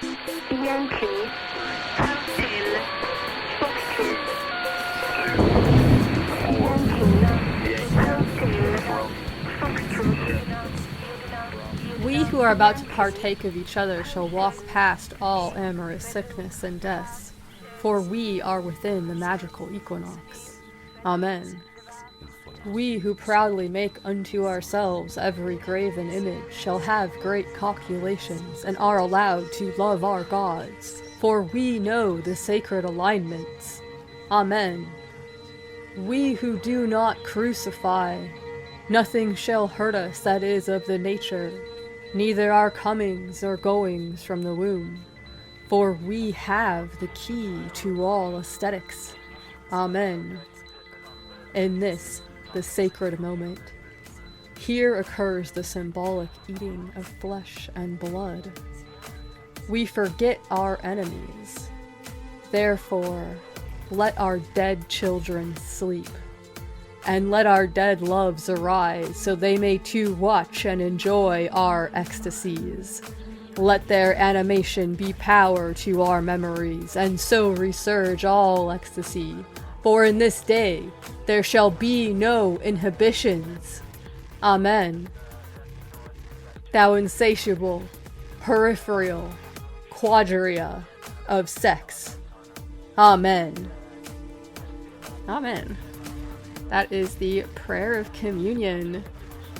Yankee, Hotel, Foxtrot, Yankee, Hotel, Foxtrot. We who are about to partake of each other shall walk past all amorous sickness and deaths, for we are within the magical equinox. Amen. We who proudly make unto ourselves every graven image shall have great coculations and are allowed to love our gods, for we know the sacred alignments. Amen. We who do not crucify, nothing shall hurt us that is of the nature, neither our comings or goings from the womb, for we have the key to all aesthetics. Amen. In this, the sacred moment, here occurs the symbolic eating of flesh and blood. We forget our enemies. Therefore, let our dead children sleep, and let our dead loves arise, so they may too watch and enjoy our ecstasies. Let their animation be power to our memories, and so resurge all ecstasy. For in this day there shall be no inhibitions. Amen. Thou insatiable, peripheral, quadria of sex. Amen. Amen. That is the prayer of communion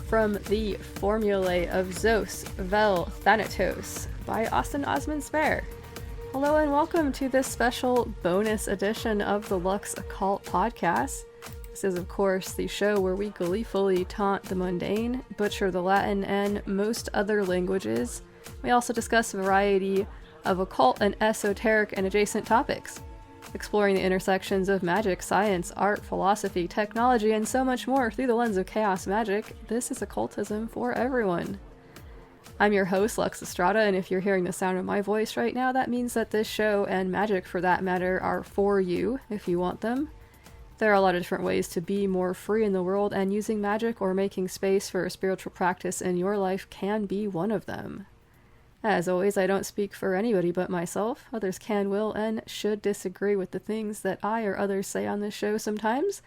from the Formulae of Zos Vel Thanatos by Austin Osman Spare. Hello and welcome to this special bonus edition of the Lux Occult Podcast. This is, of course, the show where we gleefully taunt the mundane, butcher the Latin, and most other languages. We also discuss a variety of occult and esoteric and adjacent topics, exploring the intersections of magic, science, art, philosophy, technology, and so much more through the lens of chaos magic. This is occultism for everyone. I'm your host, Lux Estrada, and if you're hearing the sound of my voice right now, that means that this show, and magic for that matter, are for you, if you want them. There are a lot of different ways to be more free in the world, and using magic or making space for a spiritual practice in your life can be one of them. As always, I don't speak for anybody but myself. Others can, will, and should disagree with the things that I or others say on this show sometimes.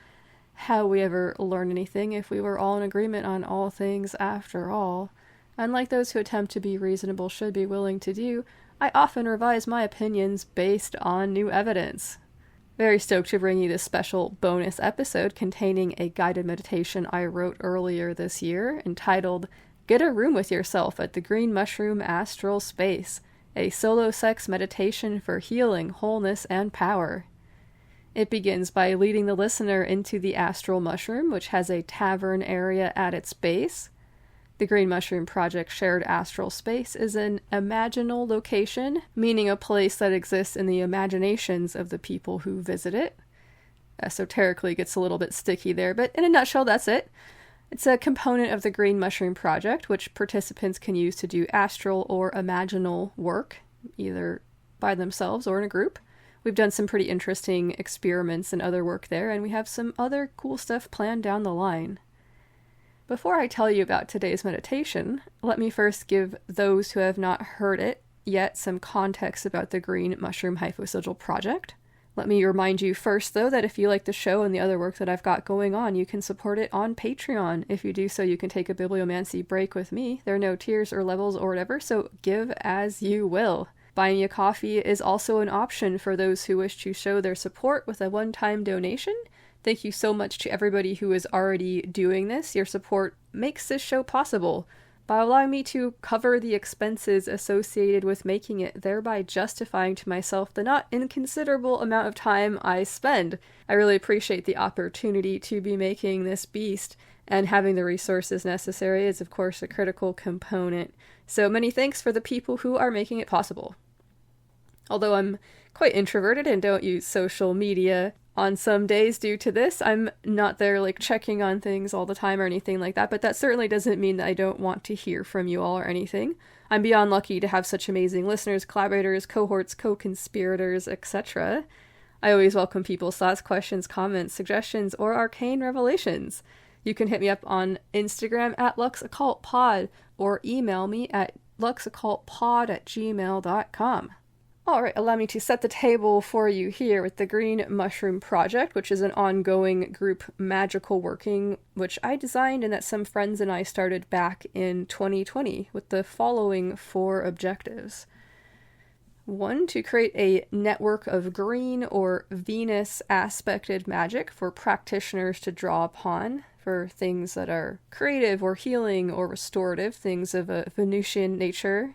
How we ever learn anything if we were all in agreement on all things after all? Unlike those who attempt to be reasonable should be willing to do, I often revise my opinions based on new evidence. Very stoked to bring you this special bonus episode containing a guided meditation I wrote earlier this year entitled Get a Room with Yourself at the Green Mushroom Astral Space, a solo sex meditation for healing, wholeness, and power. It begins by leading the listener into the astral mushroom, which has a tavern area at its base. The Green Mushroom Project shared astral space is an imaginal location, meaning a place that exists in the imaginations of the people who visit it. Esoterically gets a little bit sticky there, but in a nutshell, that's it. It's a component of the Green Mushroom Project, which participants can use to do astral or imaginal work, either by themselves or in a group. We've done some pretty interesting experiments and other work there, and we have some other cool stuff planned down the line. Before I tell you about today's meditation, let me first give those who have not heard it yet some context about the Green Mushroom Hyposigil Project. Let me remind you first, though, that if you like the show and the other work that I've got going on, you can support it on Patreon. If you do so, you can take a bibliomancy break with me. There are no tiers or levels or whatever, so give as you will. Buying me a coffee is also an option for those who wish to show their support with a one-time donation. Thank you so much to everybody who is already doing this. Your support makes this show possible by allowing me to cover the expenses associated with making it, thereby justifying to myself the not inconsiderable amount of time I spend. I really appreciate the opportunity to be making this beast, and having the resources necessary is, of course, a critical component. So many thanks for the people who are making it possible. Although I'm quite introverted and don't use social media on some days due to this, I'm not there like checking on things all the time or anything like that, but that certainly doesn't mean that I don't want to hear from you all or anything. I'm beyond lucky to have such amazing listeners, collaborators, cohorts, co-conspirators, etc. I always welcome people's thoughts, questions, comments, suggestions, or arcane revelations. You can hit me up on Instagram at LuxOccultPod or email me at luxoccultpod@gmail.com. Alright, allow me to set the table for you here with the Green Mushroom Project, which is an ongoing group magical working, which I designed and that some friends and I started back in 2020 with the following 4 objectives. 1, to create a network of green or Venus aspected magic for practitioners to draw upon for things that are creative or healing or restorative, things of a Venusian nature.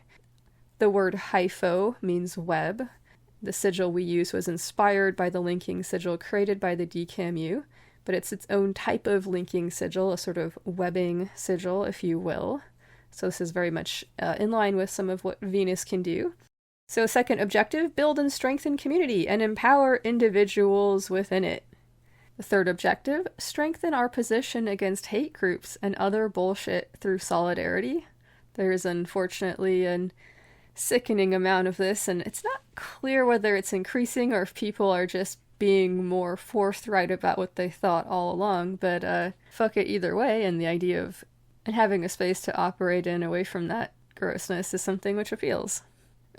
The word hypho means web. The sigil we use was inspired by the linking sigil created by the DKMU, but it's its own type of linking sigil, a sort of webbing sigil, if you will. So this is very much in line with some of what Venus can do. So second objective, build and strengthen community and empower individuals within it. The third objective, strengthen our position against hate groups and other bullshit through solidarity. There is unfortunately an sickening amount of this, and it's not clear whether it's increasing or if people are just being more forthright about what they thought all along, but fuck it either way, and the idea of having a space to operate in away from that grossness is something which appeals.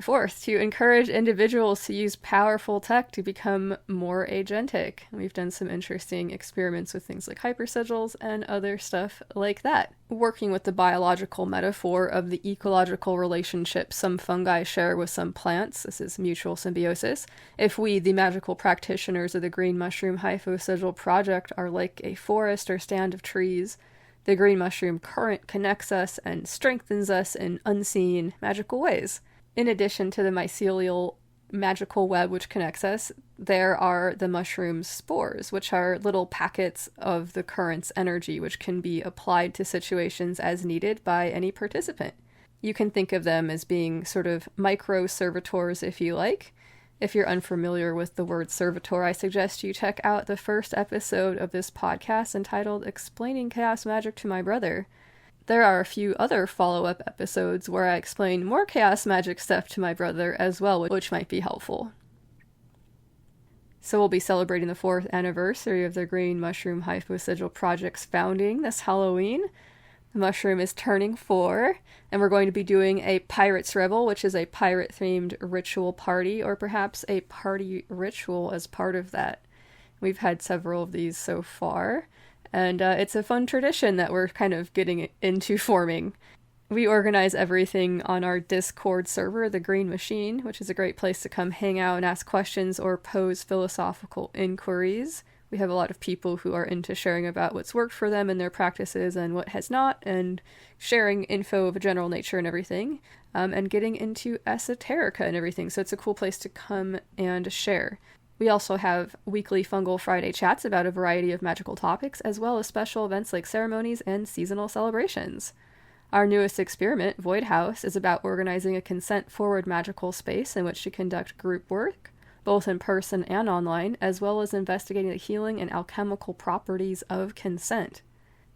Fourth, to encourage individuals to use powerful tech to become more agentic. We've done some interesting experiments with things like hypersigils and other stuff like that. Working with the biological metaphor of the ecological relationship some fungi share with some plants, this is mutual symbiosis. If we, the magical practitioners of the Green Mushroom Hyphosigil Project, are like a forest or stand of trees, the green mushroom current connects us and strengthens us in unseen magical ways. In addition to the mycelial magical web which connects us, there are the mushroom's spores, which are little packets of the current's energy which can be applied to situations as needed by any participant. You can think of them as being sort of micro-servitors if you like. If you're unfamiliar with the word servitor, I suggest you check out the first episode of this podcast entitled Explaining Chaos Magic to My Brother. There are a few other follow-up episodes where I explain more chaos magic stuff to my brother as well, which might be helpful. So we'll be celebrating the 4th anniversary of the Green Mushroom Hyphosigil Project's founding this Halloween. The mushroom is turning 4, and we're going to be doing a Pirate's Revel, which is a pirate-themed ritual party, or perhaps a party ritual as part of that. We've had several of these so far. And it's a fun tradition that we're kind of getting into forming. We organize everything on our Discord server, The Green Machine, which is a great place to come hang out and ask questions or pose philosophical inquiries. We have a lot of people who are into sharing about what's worked for them in their practices and what has not, and sharing info of a general nature and everything, and getting into esoterica and everything. So it's a cool place to come and share. We also have weekly Fungal Friday chats about a variety of magical topics, as well as special events like ceremonies and seasonal celebrations. Our newest experiment, Void House, is about organizing a consent-forward magical space in which to conduct group work, both in person and online, as well as investigating the healing and alchemical properties of consent.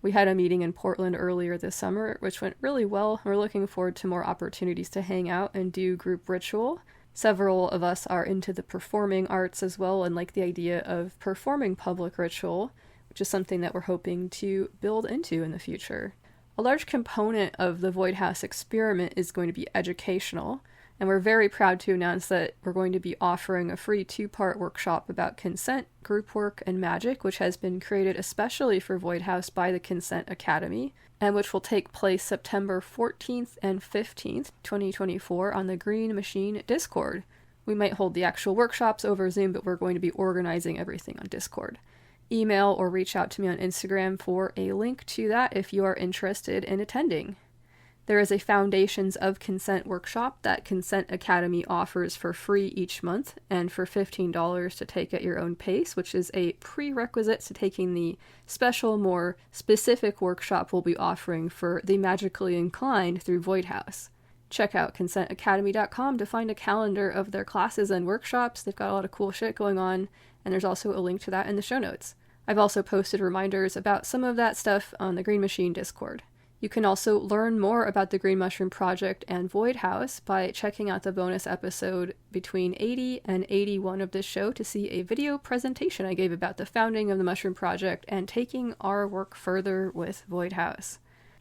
We had a meeting in Portland earlier this summer, which went really well. We're looking forward to more opportunities to hang out and do group ritual. Several of us are into the performing arts as well and like the idea of performing public ritual, which is something that we're hoping to build into in the future. A large component of the Void House experiment is going to be educational, and we're very proud to announce that we're going to be offering a free 2-part workshop about consent, group work, and magic, which has been created especially for Void House by the Consent Academy, and which will take place September 14th and 15th, 2024, on the Green Machine Discord. We might hold the actual workshops over Zoom, but we're going to be organizing everything on Discord. Email or reach out to me on Instagram for a link to that if you are interested in attending. There is a Foundations of Consent workshop that Consent Academy offers for free each month and for $15 to take at your own pace, which is a prerequisite to taking the special, more specific workshop we'll be offering for the magically inclined through Void House. Check out consentacademy.com to find a calendar of their classes and workshops. They've got a lot of cool shit going on, and there's also a link to that in the show notes. I've also posted reminders about some of that stuff on the Green Machine Discord. You can also learn more about the Green Mushroom Project and Void House by checking out the bonus episode between 80 and 81 of this show to see a video presentation I gave about the founding of the Mushroom Project and taking our work further with Void House.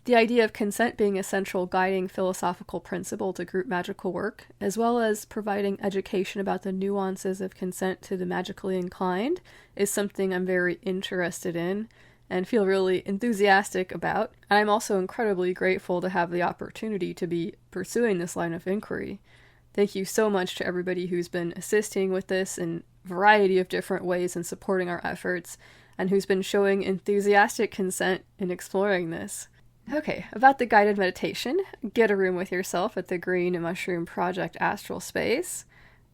The idea of consent being a central guiding philosophical principle to group magical work, as well as providing education about the nuances of consent to the magically inclined, is something I'm very interested in and feel really enthusiastic about. And I'm also incredibly grateful to have the opportunity to be pursuing this line of inquiry. Thank you so much to everybody who's been assisting with this in a variety of different ways and supporting our efforts, and who's been showing enthusiastic consent in exploring this. Okay, about the guided meditation, get a room with yourself at the Green Mushroom Project Astral Space.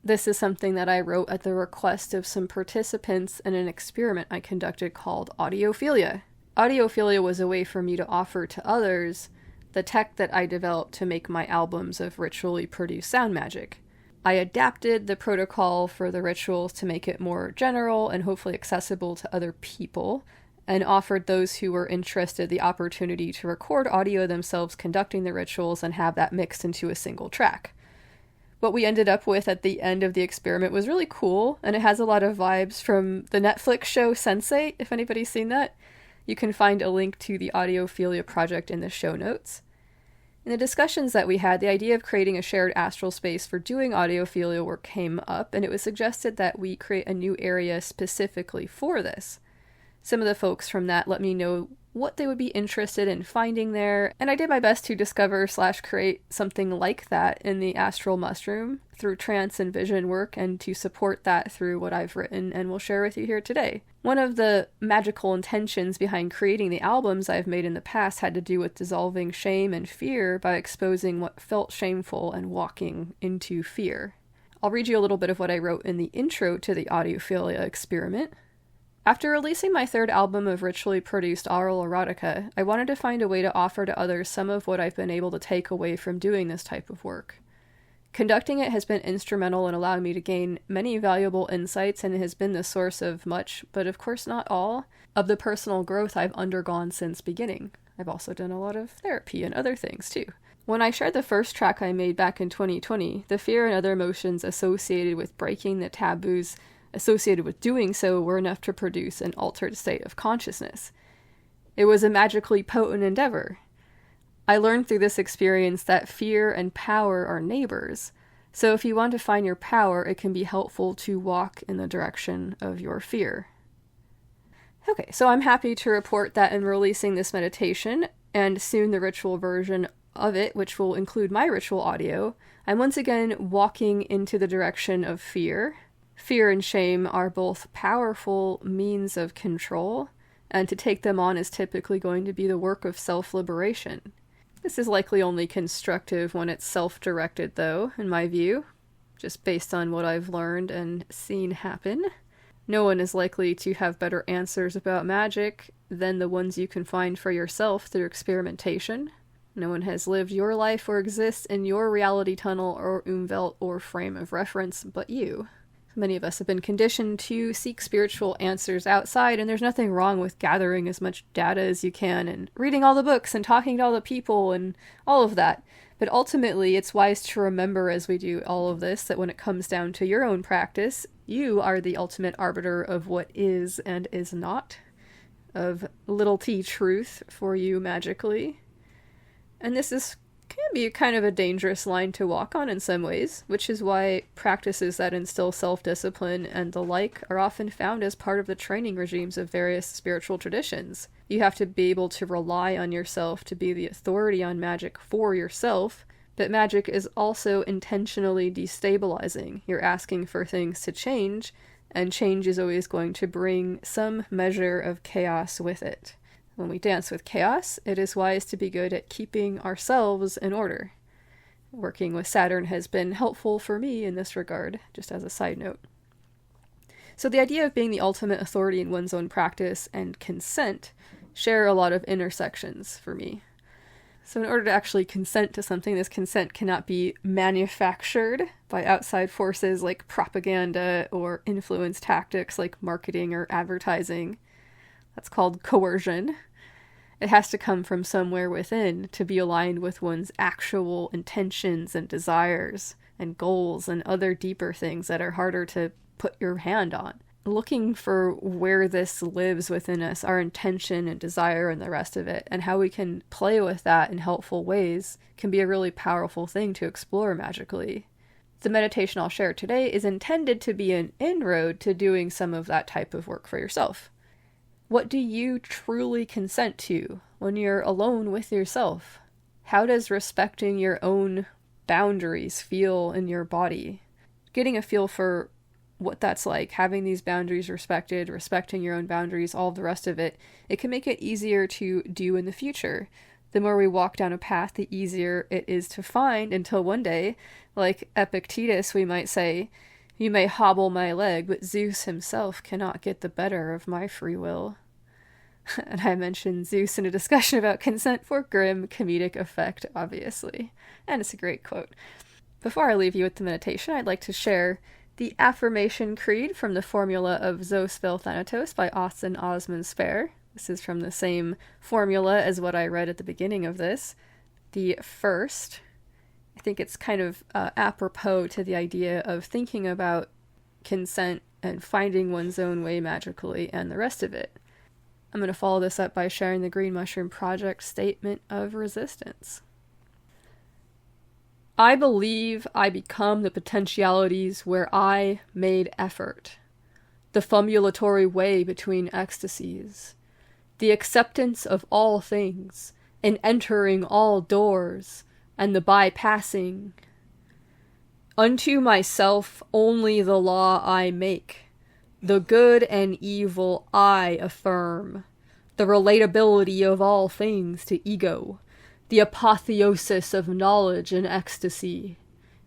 This is something that I wrote at the request of some participants in an experiment I conducted called Audiophilia. Audiophilia was a way for me to offer to others the tech that I developed to make my albums of ritually produced sound magic. I adapted the protocol for the rituals to make it more general and hopefully accessible to other people, and offered those who were interested the opportunity to record audio themselves conducting the rituals and have that mixed into a single track. What we ended up with at the end of the experiment was really cool, and it has a lot of vibes from the Netflix show Sense8, if anybody's seen that. You can find a link to the Audiophilia project in the show notes. In the discussions that we had, the idea of creating a shared astral space for doing audiophilia work came up, and it was suggested that we create a new area specifically for this. Some of the folks from that let me know what they would be interested in finding there, and I did my best to discover/create something like that in the Astral Mushroom through trance and vision work, and to support that through what I've written and will share with you here today. One of the magical intentions behind creating the albums I've made in the past had to do with dissolving shame and fear by exposing what felt shameful and walking into fear. I'll read you a little bit of what I wrote in the intro to the Audiophilia experiment. After releasing my third album of ritually produced oral erotica, I wanted to find a way to offer to others some of what I've been able to take away from doing this type of work. Conducting it has been instrumental in allowing me to gain many valuable insights, and has been the source of much, but of course not all, of the personal growth I've undergone since beginning. I've also done a lot of therapy and other things too. When I shared the first track I made back in 2020, the fear and other emotions associated with breaking the taboos associated with doing so were enough to produce an altered state of consciousness. It was a magically potent endeavor. I learned through this experience that fear and power are neighbors, so if you want to find your power, it can be helpful to walk in the direction of your fear. Okay, so I'm happy to report that in releasing this meditation, and soon the ritual version of it, which will include my ritual audio, I'm once again walking into the direction of fear. Fear and shame are both powerful means of control, and to take them on is typically going to be the work of self-liberation. This is likely only constructive when it's self-directed, though, in my view, just based on what I've learned and seen happen. No one is likely to have better answers about magic than the ones you can find for yourself through experimentation. No one has lived your life or exists in your reality tunnel or umwelt or frame of reference but you. Many of us have been conditioned to seek spiritual answers outside, and there's nothing wrong with gathering as much data as you can and reading all the books and talking to all the people and all of that. But ultimately, it's wise to remember as we do all of this that when it comes down to your own practice, you are the ultimate arbiter of what is and is not, of little t truth for you magically. And this can be kind of a dangerous line to walk on in some ways, which is why practices that instill self-discipline and the like are often found as part of the training regimes of various spiritual traditions. You have to be able to rely on yourself to be the authority on magic for yourself, but magic is also intentionally destabilizing. You're asking for things to change, and change is always going to bring some measure of chaos with it. When we dance with chaos, it is wise to be good at keeping ourselves in order. Working with Saturn has been helpful for me in this regard, just as a side note. So the idea of being the ultimate authority in one's own practice and consent share a lot of intersections for me. So in order to actually consent to something, this consent cannot be manufactured by outside forces like propaganda or influence tactics like marketing or advertising. That's called coercion. It has to come from somewhere within to be aligned with one's actual intentions and desires and goals and other deeper things that are harder to put your hand on. looking for where this lives within us, our intention and desire and the rest of it, and how we can play with that in helpful ways can be a really powerful thing to explore magically. The meditation I'll share today is intended to be an inroad to doing some of that type of work for yourself. What do you truly consent to when you're alone with yourself? How does respecting your own boundaries feel in your body? Getting a feel for what that's like, having these boundaries respected, respecting your own boundaries, all of the rest of it, it can make it easier to do in the future. The more we walk down a path, the easier it is to find, until one day, like Epictetus, we might say, "You may hobble my leg, but Zeus himself cannot get the better of my free will." And I mentioned Zeus in a discussion about consent for grim comedic effect, obviously. And it's a great quote. Before I leave you with the meditation, I'd like to share the Affirmation Creed from the Formula of Zeus Vel Thanatos by Austin Osman Spare. This is from the same formula as what I read at the beginning of this. The first, I think it's kind of apropos to the idea of thinking about consent and finding one's own way magically and the rest of it. I'm going to follow this up by sharing the Green Mushroom Project Statement of Resistance. I believe I become the potentialities where I made effort, the fumulatory way between ecstasies, the acceptance of all things, and entering all doors, and the bypassing. Unto myself only the law I make, the good and evil I affirm, the relatability of all things to ego, the apotheosis of knowledge and ecstasy,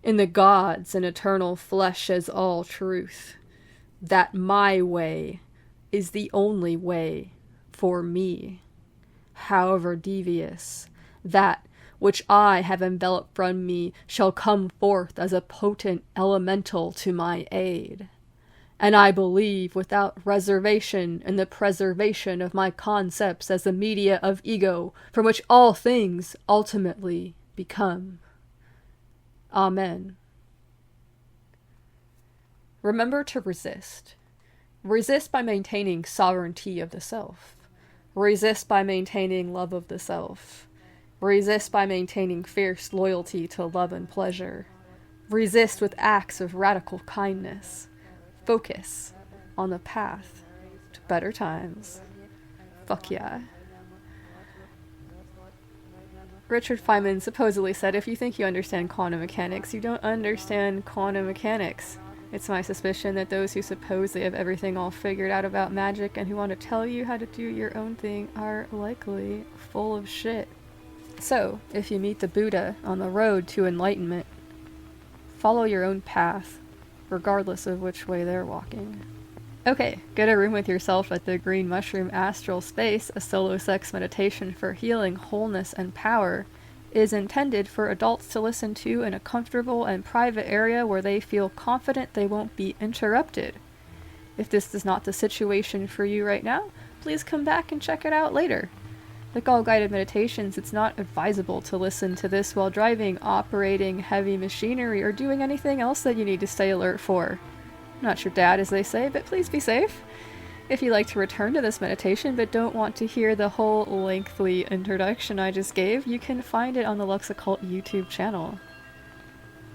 in the gods and eternal flesh as all truth, that my way is the only way for me, however devious, that which I have enveloped from me shall come forth as a potent elemental to my aid. And I believe without reservation in the preservation of my concepts as the media of ego from which all things ultimately become. Amen. Remember to resist. Resist by maintaining sovereignty of the self. Resist by maintaining love of the self. Resist by maintaining fierce loyalty to love and pleasure. Resist with acts of radical kindness. Focus on the path to better times. Fuck yeah. Richard Feynman supposedly said, if you think you understand quantum mechanics, you don't understand quantum mechanics. It's my suspicion that those who suppose they have everything all figured out about magic and who want to tell you how to do your own thing are likely full of shit. So, if you meet the Buddha on the road to enlightenment, follow your own path, regardless of which way they're walking. Okay, get a room with yourself at the Green Mushroom Astral Space, a solo sex meditation for healing, wholeness, and power, is intended for adults to listen to in a comfortable and private area where they feel confident they won't be interrupted. If this is not the situation for you right now, please come back and check it out later. Like all guided meditations, it's not advisable to listen to this while driving, operating heavy machinery, or doing anything else that you need to stay alert for. Not your dad, as they say, but please be safe. If you'd like to return to this meditation but don't want to hear the whole lengthy introduction I just gave, you can find it on the Lux Occult YouTube channel.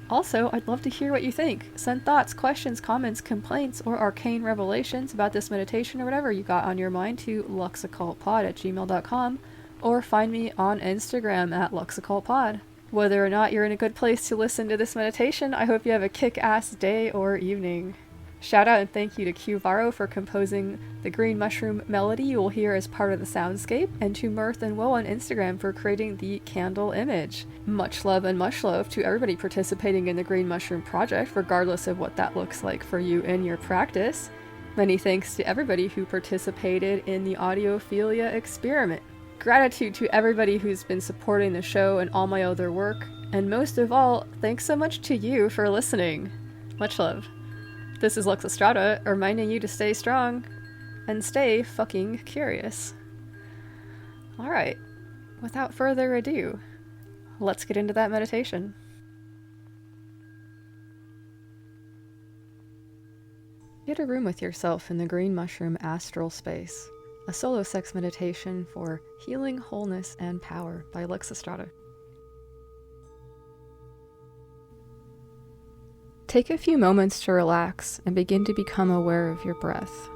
Also, I'd love to hear what you think. Send thoughts, questions, comments, complaints, or arcane revelations about this meditation or whatever you got on your mind to luxoccultpod@gmail.com, or find me on Instagram at luxoccultpod. Whether or not you're in a good place to listen to this meditation, I hope you have a kick-ass day or evening. Shout out and thank you to Q Varro for composing the green mushroom melody you will hear as part of the soundscape, and to Mirth and Woe on Instagram for creating the candle image. Much love and mush love to everybody participating in the Green Mushroom Project, regardless of what that looks like for you in your practice. Many thanks to everybody who participated in the Audiophilia experiment. Gratitude to everybody who's been supporting the show and all my other work, and most of all, thanks so much to you for listening. Much love. This is Lux Estrada, reminding you to stay strong and stay fucking curious. Alright, without further ado, let's get into that meditation. Get a room with yourself in the green mushroom astral space, a solo sex meditation for healing, wholeness, and power by Alexa Strada. Take a few moments to relax and begin to become aware of your breath.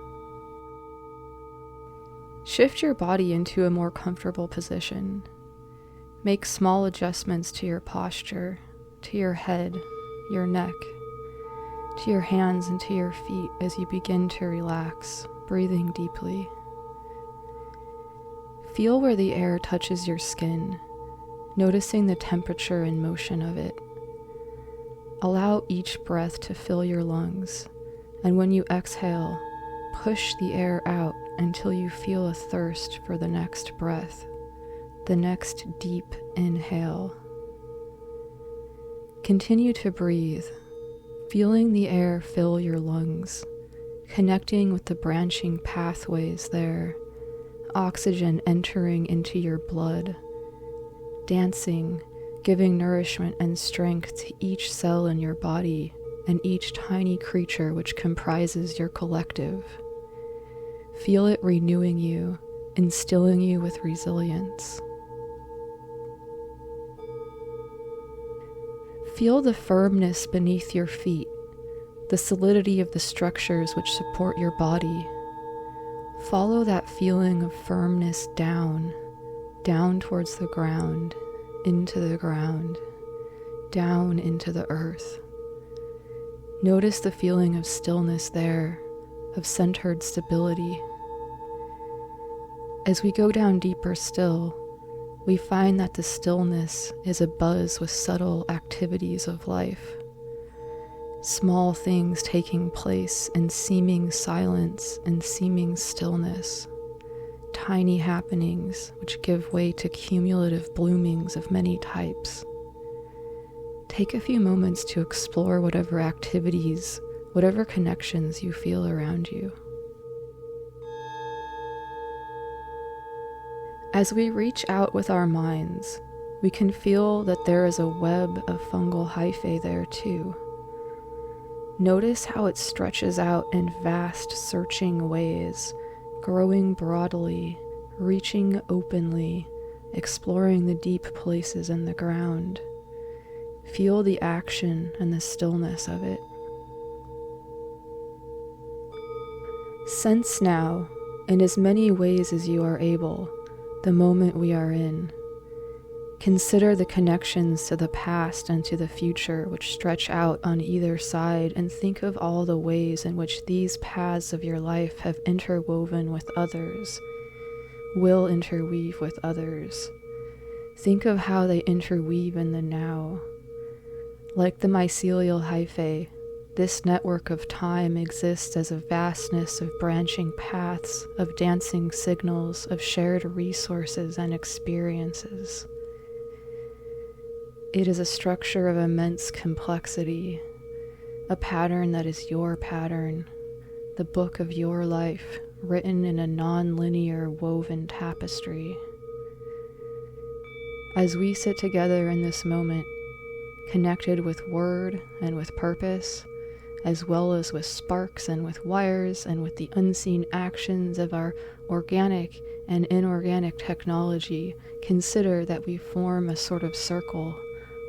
Shift your body into a more comfortable position. Make small adjustments to your posture, to your head, your neck, to your hands and to your feet as you begin to relax, breathing deeply. Feel where the air touches your skin, noticing the temperature and motion of it. Allow each breath to fill your lungs, and when you exhale, push the air out until you feel a thirst for the next breath, the next deep inhale. Continue to breathe, feeling the air fill your lungs, connecting with the branching pathways there, oxygen entering into your blood, dancing, giving nourishment and strength to each cell in your body and each tiny creature which comprises your collective. Feel it renewing you, instilling you with resilience. Feel the firmness beneath your feet, the solidity of the structures which support your body. Follow that feeling of firmness down towards the ground, into the ground, down into the earth. Notice the feeling of stillness there, of centered stability. As we go down deeper still, we find that the stillness is abuzz with subtle activities of life. Small things taking place in seeming silence and seeming stillness. Tiny happenings which give way to cumulative bloomings of many types. Take a few moments to explore whatever activities, whatever connections you feel around you. As we reach out with our minds, we can feel that there is a web of fungal hyphae there too. Notice how it stretches out in vast, searching ways, growing broadly, reaching openly, exploring the deep places in the ground. Feel the action and the stillness of it. Sense now, in as many ways as you are able, the moment we are in. Consider the connections to the past and to the future which stretch out on either side, and think of all the ways in which these paths of your life have interwoven with others, will interweave with others. Think of how they interweave in the now. Like the mycelial hyphae, this network of time exists as a vastness of branching paths, of dancing signals, of shared resources and experiences. It is a structure of immense complexity, a pattern that is your pattern, the book of your life, written in a non-linear woven tapestry. As we sit together in this moment, connected with word and with purpose, as well as with sparks and with wires and with the unseen actions of our organic and inorganic technology, consider that we form a sort of circle,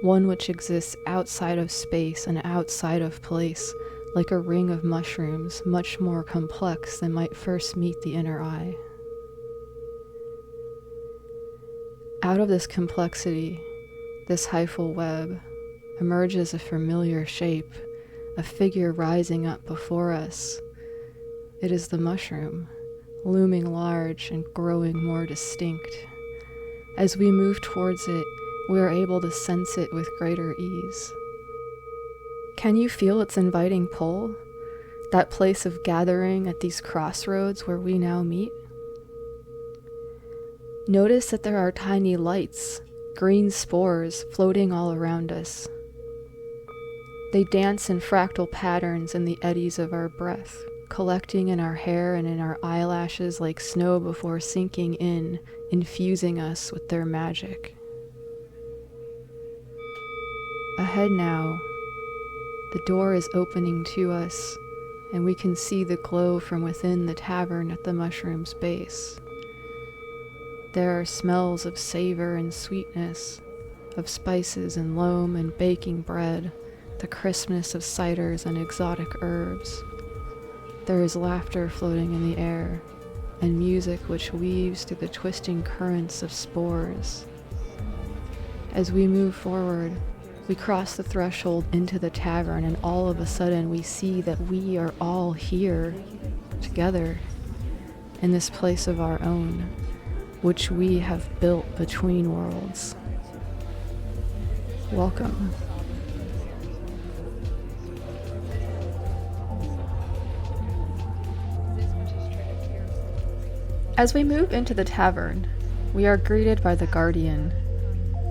one which exists outside of space and outside of place, like a ring of mushrooms, much more complex than might first meet the inner eye. Out of this complexity, this hyphal web, emerges a familiar shape, a figure rising up before us. It is the mushroom, looming large and growing more distinct. As we move towards it, we are able to sense it with greater ease. Can you feel its inviting pull? That place of gathering at these crossroads where we now meet? Notice that there are tiny lights, green spores floating all around us. They dance in fractal patterns in the eddies of our breath, collecting in our hair and in our eyelashes like snow before sinking in, infusing us with their magic. Ahead now, the door is opening to us, and we can see the glow from within the tavern at the mushroom's base. There are smells of savor and sweetness, of spices and loam and baking bread, the crispness of ciders and exotic herbs. There is laughter floating in the air, and music which weaves through the twisting currents of spores. As we move forward, we cross the threshold into the tavern, and all of a sudden we see that we are all here, together, in this place of our own, which we have built between worlds. Welcome. As we move into the tavern, we are greeted by the Guardian.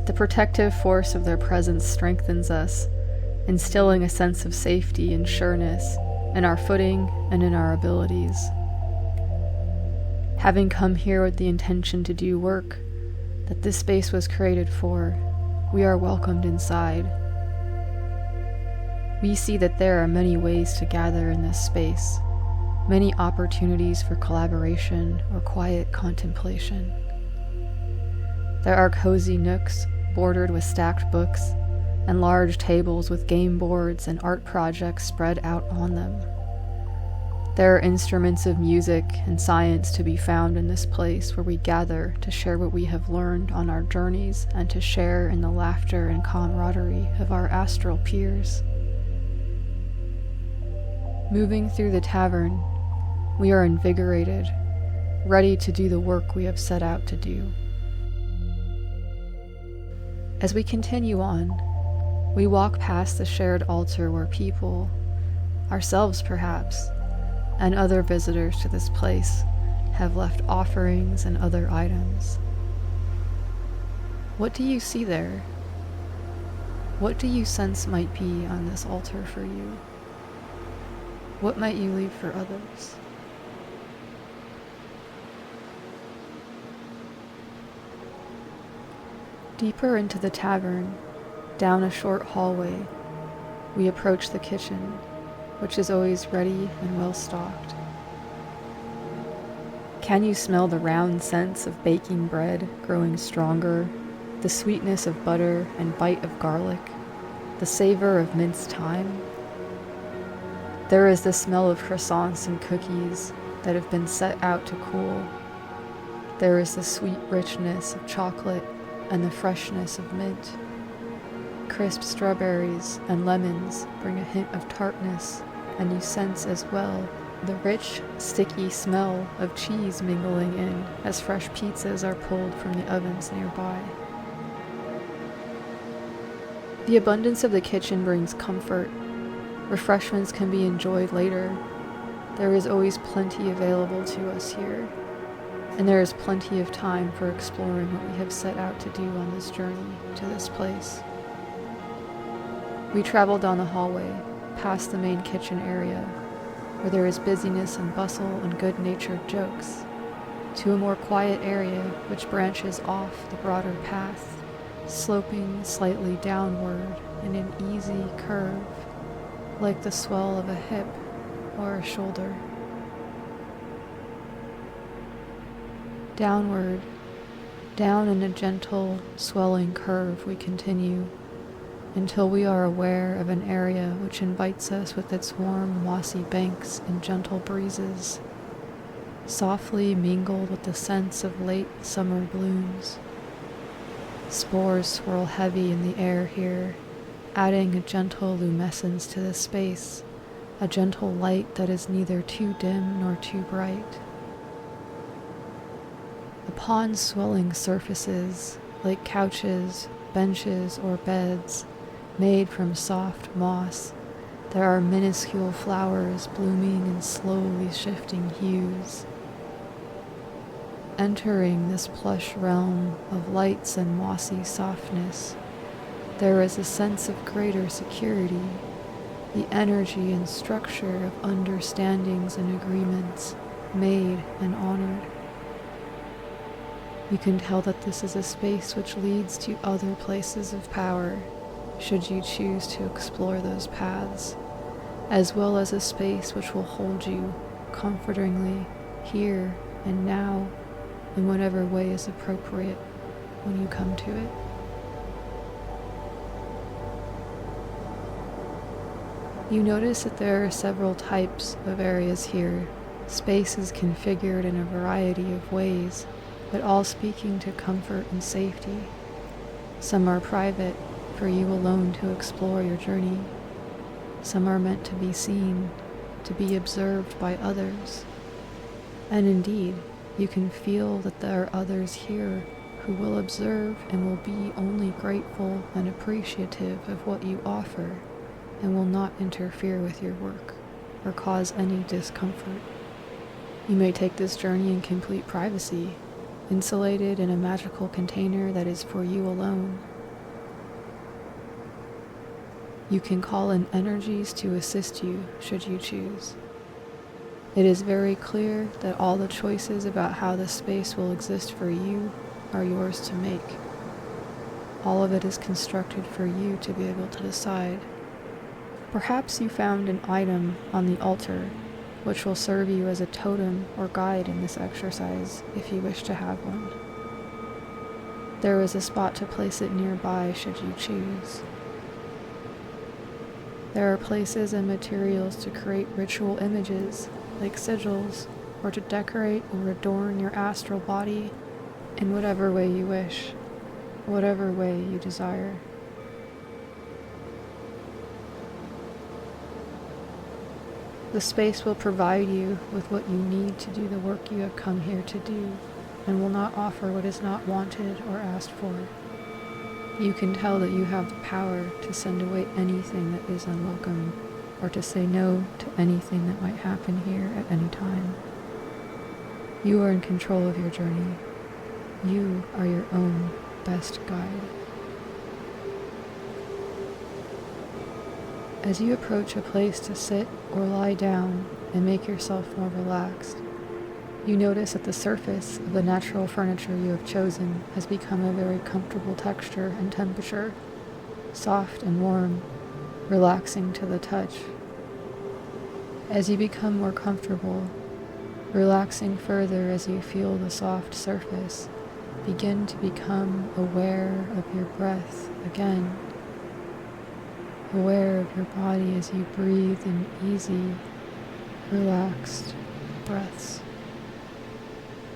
The protective force of their presence strengthens us, instilling a sense of safety and sureness in our footing and in our abilities. Having come here with the intention to do work that this space was created for, we are welcomed inside. We see that there are many ways to gather in this space, many opportunities for collaboration or quiet contemplation. There are cozy nooks bordered with stacked books and large tables with game boards and art projects spread out on them. There are instruments of music and science to be found in this place where we gather to share what we have learned on our journeys and to share in the laughter and camaraderie of our astral peers. Moving through the tavern, we are invigorated, ready to do the work we have set out to do. As we continue on, we walk past the shared altar where people, ourselves perhaps, and other visitors to this place have left offerings and other items. What do you see there? What do you sense might be on this altar for you? What might you leave for others? Deeper into the tavern, down a short hallway, we approach the kitchen, which is always ready and well stocked. Can you smell the round scents of baking bread growing stronger, the sweetness of butter and bite of garlic, the savor of minced thyme? There is the smell of croissants and cookies that have been set out to cool. There is the sweet richness of chocolate and the freshness of mint. Crisp strawberries and lemons bring a hint of tartness, and you sense as well the rich, sticky smell of cheese mingling in as fresh pizzas are pulled from the ovens nearby. The abundance of the kitchen brings comfort. Refreshments can be enjoyed later. There is always plenty available to us here, and there is plenty of time for exploring what we have set out to do on this journey to this place. We travel down the hallway, past the main kitchen area, where there is busyness and bustle and good-natured jokes, to a more quiet area which branches off the broader path, sloping slightly downward in an easy curve, like the swell of a hip or a shoulder. Downward, down in a gentle, swelling curve we continue, until we are aware of an area which invites us with its warm, mossy banks and gentle breezes, softly mingled with the scents of late summer blooms. Spores swirl heavy in the air here, adding a gentle lumescence to the space, a gentle light that is neither too dim nor too bright. Upon swelling surfaces, like couches, benches, or beds, made from soft moss, there are minuscule flowers blooming in slowly shifting hues. Entering this plush realm of lights and mossy softness, there is a sense of greater security, the energy and structure of understandings and agreements made and honored. You can tell that this is a space which leads to other places of power, should you choose to explore those paths, as well as a space which will hold you comfortingly here and now in whatever way is appropriate when you come to it. You notice that there are several types of areas here. Space is configured in a variety of ways, but all speaking to comfort and safety. Some are private, for you alone to explore your journey. Some are meant to be seen, to be observed by others. And indeed, you can feel that there are others here who will observe and will be only grateful and appreciative of what you offer, and will not interfere with your work or cause any discomfort. You may take this journey in complete privacy, insulated in a magical container that is for you alone. You can call in energies to assist you should you choose. It is very clear that all the choices about how the space will exist for you are yours to make. All of it is constructed for you to be able to decide. Perhaps you found an item on the altar which will serve you as a totem or guide in this exercise if you wish to have one. There is a spot to place it nearby should you choose. There are places and materials to create ritual images, like sigils, or to decorate or adorn your astral body in whatever way you wish, whatever way you desire. The space will provide you with what you need to do the work you have come here to do, and will not offer what is not wanted or asked for. You can tell that you have the power to send away anything that is unwelcome, or to say no to anything that might happen here at any time. You are in control of your journey. You are your own best guide. As you approach a place to sit or lie down and make yourself more relaxed, you notice that the surface of the natural furniture you have chosen has become a very comfortable texture and temperature, soft and warm, relaxing to the touch. As you become more comfortable, relaxing further as you feel the soft surface, begin to become aware of your breath again. Aware of your body as you breathe in easy, relaxed breaths.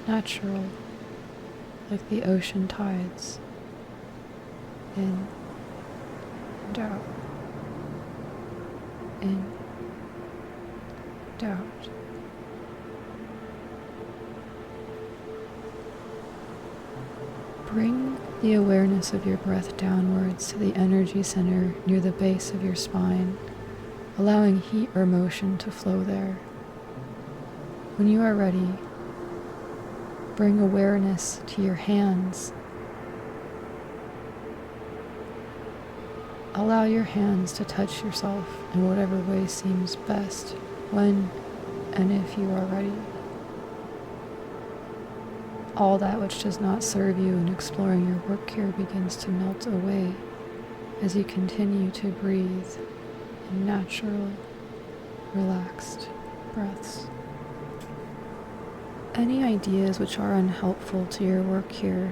Natural, like the ocean tides. In and out. In and out. Bring the awareness of your breath downwards to the energy center near the base of your spine, allowing heat or motion to flow there. When you are ready, bring awareness to your hands. Allow your hands to touch yourself in whatever way seems best when and if you are ready. All that which does not serve you in exploring your work here begins to melt away as you continue to breathe in natural, relaxed breaths. Any ideas which are unhelpful to your work here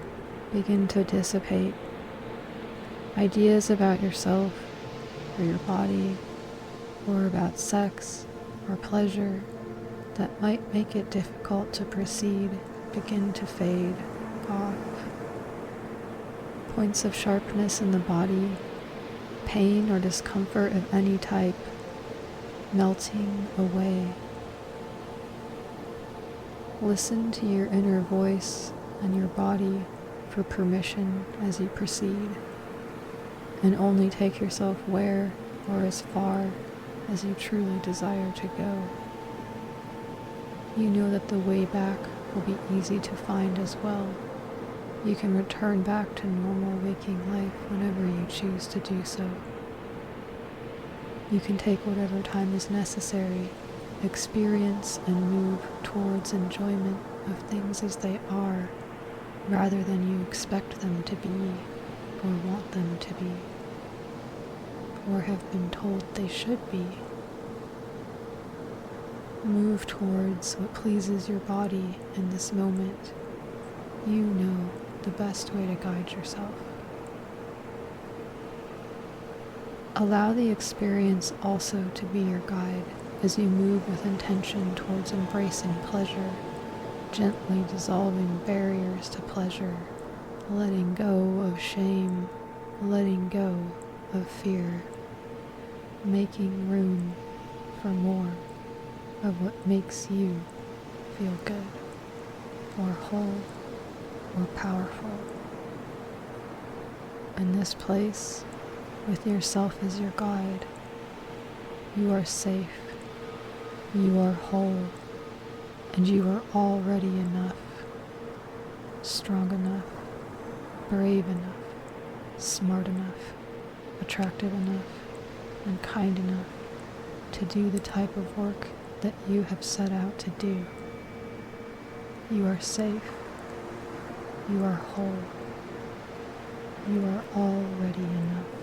begin to dissipate. Ideas about yourself or your body, or about sex or pleasure that might make it difficult to proceed begin to fade off. Points of sharpness in the body, pain or discomfort of any type, melting away. Listen to your inner voice and your body for permission as you proceed, and only take yourself where or as far as you truly desire to go. You know that the way back will be easy to find as well. You can return back to normal waking life whenever you choose to do so. You can take whatever time is necessary, experience and move towards enjoyment of things as they are, rather than you expect them to be, or want them to be, or have been told they should be. Move towards what pleases your body in this moment. You know the best way to guide yourself. Allow the experience also to be your guide as you move with intention towards embracing pleasure, gently dissolving barriers to pleasure, letting go of shame, letting go of fear, making room for more of what makes you feel good, or whole, or powerful. In this place, with yourself as your guide, you are safe, you are whole, and you are already enough, strong enough, brave enough, smart enough, attractive enough, and kind enough to do the type of work that you have set out to do. You are safe. You are whole. You are already enough.